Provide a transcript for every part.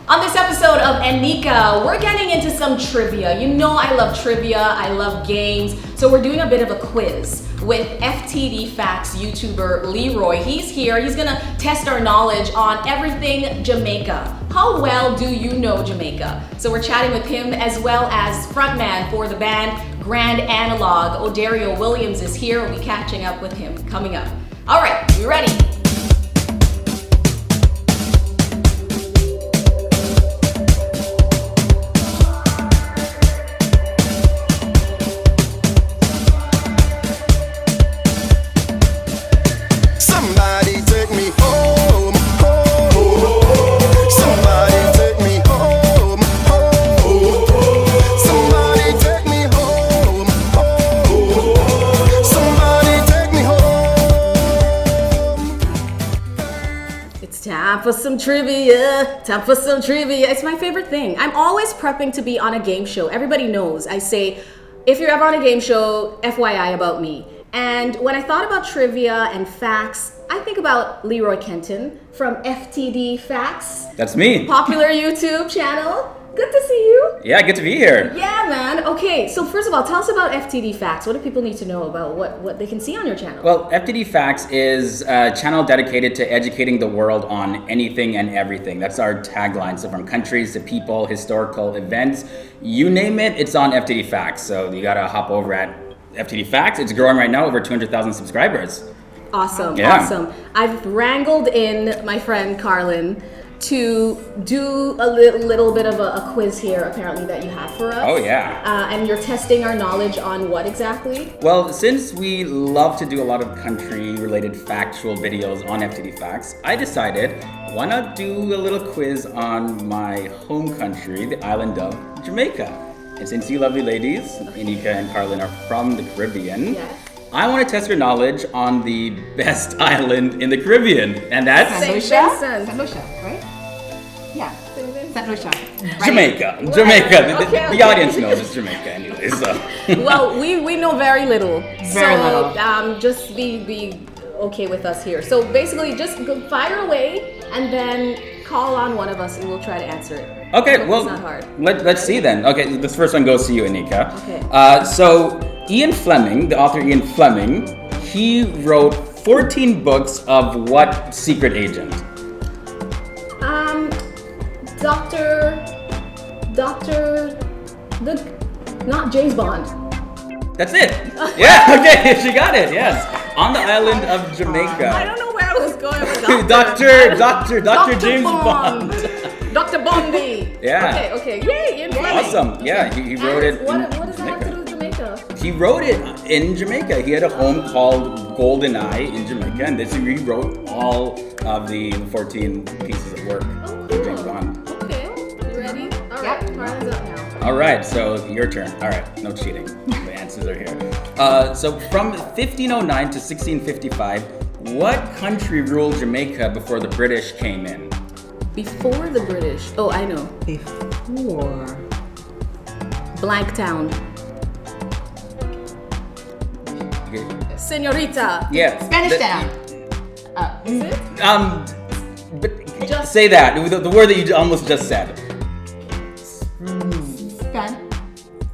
On this episode of Nneka, we're getting into some trivia. You know I love trivia, I love games, so we're doing a bit of a quiz with FTD Facts YouTuber Leroy. He's here, he's gonna test our knowledge on everything Jamaica. How well do you know Jamaica? So we're chatting with him as well as frontman for the band Grand Analog. Odario Williams is here, we'll be catching up with him coming up. All right, you ready? Time for some trivia. It's my favorite thing. I'm always prepping to be on a game show. Everybody knows. I say, if you're ever on a game show, FYI about me. And when I thought about trivia and facts, I think about Leroy Kenton from FTD Facts. That's me. Popular YouTube channel. Good to see you. Yeah, good to be here. Yeah, man. Okay, so first of all, tell us about FTD Facts. What do people need to know about what they can see on your channel? Well, FTD Facts is a channel dedicated to educating the world on anything and everything. That's our tagline. So from countries to people, historical events, you name it, it's on FTD Facts. So you gotta hop over at FTD Facts. It's growing right now, over 200,000 subscribers. Awesome, yeah. Awesome. I've wrangled in my friend Carlin to do a little bit of a quiz here, apparently, that you have for us. Oh, yeah. And you're testing our knowledge on what exactly? Well, since we love to do a lot of country-related factual videos on FTD Facts, I decided, why not do a little quiz on my home country, the island of Jamaica? And since you lovely ladies, Nneka and Carlin, are from the Caribbean, yes. I want to test your knowledge on the best island in the Caribbean, and that's St. Lucia, right? Yeah, St. Lucia. Right? Jamaica. Well, Jamaica. okay. The audience knows it's Jamaica anyway. So. Well, we know very little. Very little. Just be okay with us here. So basically, just go fire away and then call on one of us, and we'll try to answer it. Okay, well, it's not hard. Let's see then. Okay, this first one goes to you, Nneka. Okay. So Ian Fleming, the author Ian Fleming, he wrote 14 books of what secret agent? Not James Bond. That's it. Yeah, okay, she got it, yes. On the island of Jamaica. I don't know where I was going with Dr. James Bond. Dr. Bondi. Yeah. Okay. Yay, Ian Fleming. Awesome. Yeah, he wrote it. What does that have to do with Jamaica? He wrote it in Jamaica. He had a home called Golden Eye in Jamaica, and this he rewrote all of the 14 pieces of work of James Bond. Okay, you ready? All right, Carlin's up now. All right, so your turn. All right, no cheating. The answers are here. So from 1509 to 1655, what country ruled Jamaica before the British came in? Before the British? Oh, I know. Before. Blanktown. Senorita. Yeah. Spanish Town. Is it? But Just say that the word that you almost just said. Spain.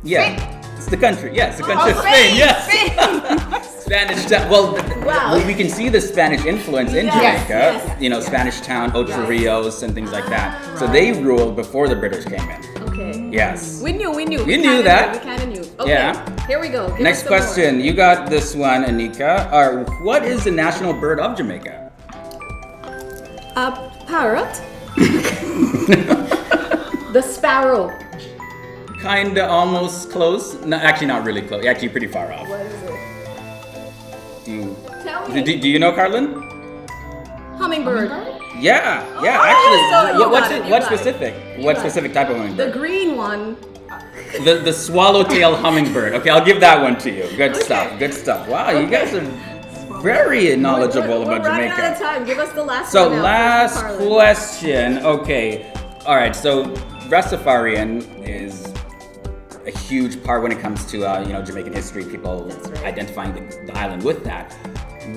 Yeah. Spain. It's the country. Yes, the country of Oh, Spain. Spain. Yes. Spanish Town. Well, Wow. we can see the Spanish influence in Yes, Jamaica. yes, You know, yes. Spanish Town, Ocho Rios, and things like that. So they ruled before the British came in. Okay. Yes. We knew. You We knew kinda that. We kind of knew. Okay. Yeah. Here we go. Give us Next some more. question. You got this one, Nneka. What is the national bird of Jamaica? Parrot. The sparrow. Kinda, almost close. No, actually, not really close. Actually, pretty far off. What is it? Tell me. Do you know, Carlin? Hummingbird. Yeah. so you Actually, got what's it, you what got it. specific? You What got it. specific type of The hummingbird? green one. The swallowtail hummingbird. Okay, I'll give that one to you. Good Okay. stuff. Good stuff. Wow, you Okay. guys are very knowledgeable We're about running out of Jamaica. time. Give us the last So one now. last Carlin. question. Okay. All right. So Rastafarian is a huge part when it comes to Jamaican history. People right. identifying the island with that.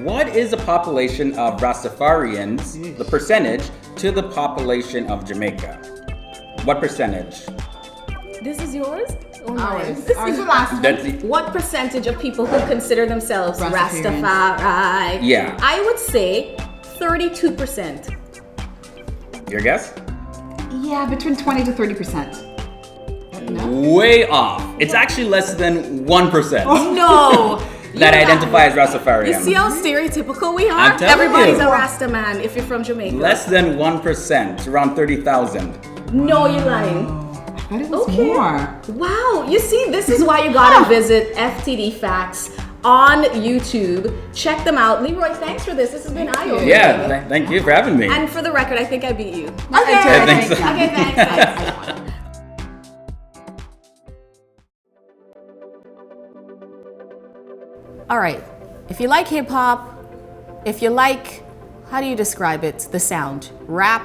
What is the population of Rastafarians, the percentage, to the population of Jamaica? What percentage? This is yours? Or Ours. mine? Ours the last one. That's the, What percentage of people who consider themselves Rastafarians. Rastafari? Yeah. I would say 32%. your guess? Yeah, between 20 to 30%. No? Way off. It's actually less than 1% No. that You identify as Rastafarian. You see how stereotypical we are? I'm telling Everybody's you. a Rasta man if you're from Jamaica. Less than 1%, around 30,000. No, you're lying. I thought it was Okay. more. Wow. You see, this is why you gotta visit FTD Facts on YouTube. Check them out. Leroy, thanks for this. This has been eye-opening. Yeah, thank you for having me. And for the record, I think I beat you. Okay. I think so. Okay, thanks. All right. If you like hip hop, if you like, how do you describe it? The sound, rap,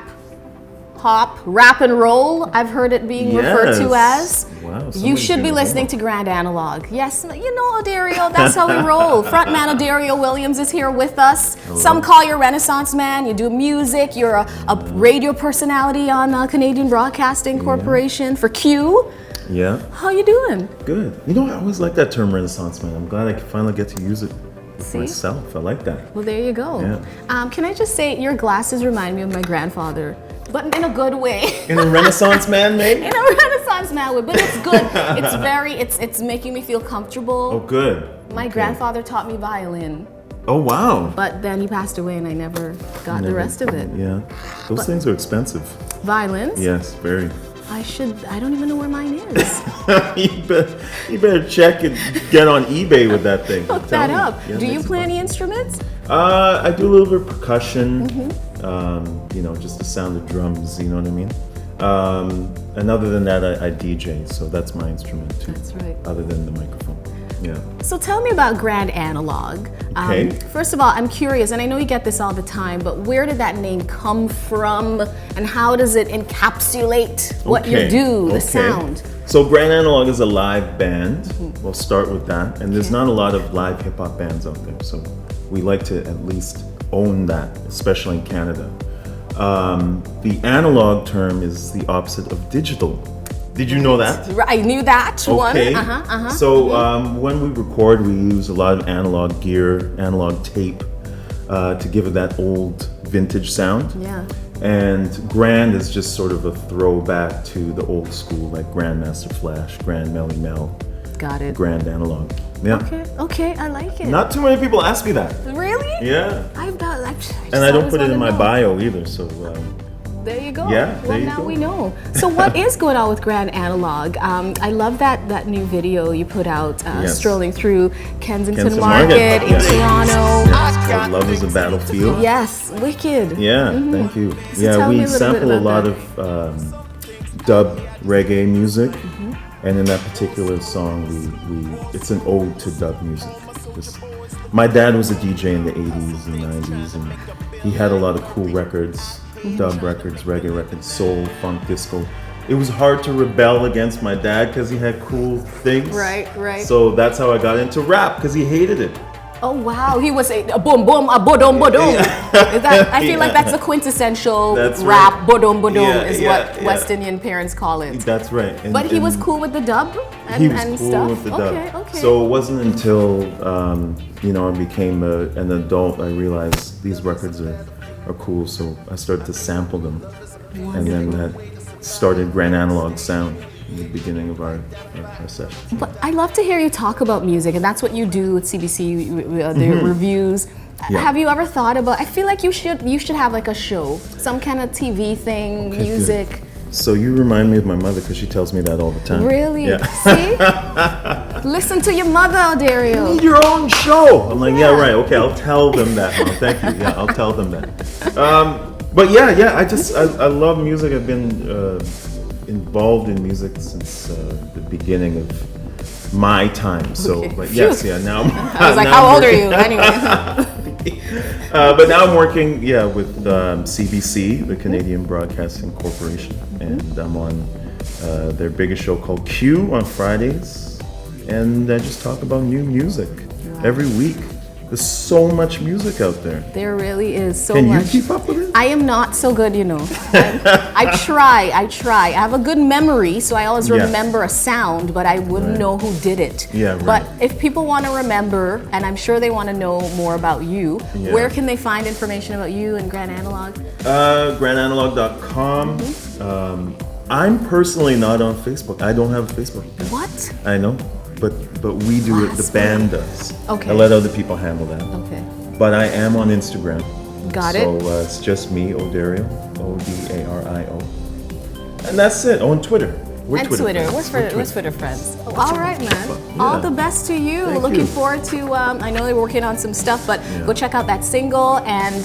hop, rap and roll. I've heard it being referred to as. Wow, You somebody's should be doing listening to Grand Analog. Yes, you know Odario. That's how we roll. Frontman Odario Williams is here with us. Some call you a Renaissance man. You do music. You're a radio personality on Canadian Broadcasting Corporation for Q. Yeah, How you doing? good. You know, I always like that term Renaissance man. I'm glad I finally get to use it See? myself. I like that. Well, there you go. Yeah. Can I just say, your glasses remind me of my grandfather, but in a good way. In a Renaissance man, mate? In a Renaissance man way, but it's good. It's making me feel comfortable. Oh, good. My grandfather taught me violin, Oh, wow. but then he passed away and I never got the rest of it. Yeah. Those things are expensive. Violins? Yes, very. I don't even know where mine is. you better check and get on eBay with that thing. Look I'm that telling you. up. Yeah, Do you makes it play fun. any instruments? I do a little bit of percussion. Mm-hmm. You know, just the sound of drums, you know what I mean? And other than that, I DJ, so that's my instrument too. That's right. Other than the microphone. Yeah. So tell me about Grand Analog. Okay. First of all, I'm curious, and I know you get this all the time, but where did that name come from, and how does it encapsulate what you do, the sound? So Grand Analog is a live band. We'll start with that. And there's not a lot of live hip hop bands out there, so we like to at least own that, especially in Canada. The analog term is the opposite of digital. Did you know that? I knew that one. Okay. Uh-huh. So when we record, we use a lot of analog gear, analog tape, to give it that old vintage sound. Yeah. And Grand is just sort of a throwback to the old school, like Grandmaster Flash, Grand Melly Mel, Got it. Grand Analog. Yeah. Okay, I like it. Not too many people ask me that. Really? Yeah. And And I don't put it in my bio either, so There you go. Yeah, Well, there you now go. we know. So what is going on with Grand Analog? I love that new video you put out, Yes. strolling through Kensington Kensington Market in yes. Toronto. Yes, called Love is a Battlefield. Yes, wicked. Yeah, thank you. So Yeah, tell me we a little bit sample a about lot that. of dub reggae music, and in that particular song, it's an ode to dub music. My dad was a DJ in the 80s and 90s, and he had a lot of cool records, dub records, reggae records, soul, funk, disco. It was hard to rebel against my dad because he had cool things. Right. So that's how I got into rap, because he hated it. Oh wow, he was a boom boom, a bodom bodom. Is that, I feel like that's the quintessential That's rap right. bodom bodom is Yeah, what yeah. West Indian parents call it. That's right. And- But he was and- cool with the dub and, He was and cool stuff. with the dub. Okay. So it wasn't until I became an adult I realized these records are cool. So I started to sample them, and then that started Grand Analog Sound in the beginning of our session. But I love to hear you talk about music, and that's what you do with CBC, the reviews. Yeah. Have you ever thought about? I feel like you should have like a show, some kind of TV thing, Okay, music. good. So you remind me of my mother because she tells me that all the time. Really? Yeah. See? Listen to your mother, Odario. Need your own show. I'm like, yeah, right. Okay, I'll tell them that, Mom. Thank you. Yeah, I'll tell them that. But yeah, I love music. I've been involved in music since the beginning of my time. So, Okay. but yes, yeah. Now I was like, how old are you? Anyway. but now I'm working, with CBC, the Canadian Broadcasting Corporation, and I'm on their biggest show called Q on Fridays, and I just talk about new music every week. There's so much music out there. There really is so Can much. you keep up with it? I am not so good, I try. I have a good memory, so I always Yeah. remember a sound, but I wouldn't Right. know who did it. Yeah, right. But if people want to remember, and I'm sure they want to know more about you, Yeah. where can they find information about you and Grand Analog? Grandanalog.com. I'm personally not on Facebook. I don't have a Facebook account. What? I know, but we do it. The band does. Okay. I let other people handle that. Okay. But I am on Instagram. Got it. So it's just me, Odario, Odario. And that's it. On Twitter. We're And Twitter. We're Twitter friends. All right, man. Yeah. All the best to you. Thank Looking you. forward to, I know they're working on some stuff, but Yeah. go check out that single and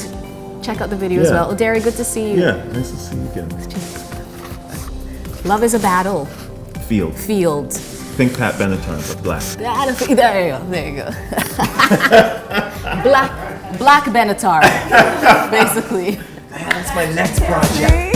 check out the video as Yeah. well. Odario, good to see you. Yeah, nice to see you again. Love is a battle. Field. Field. Think Pat Benatar, but black. There you go. There you go. Black Benatar, basically. That's my next project.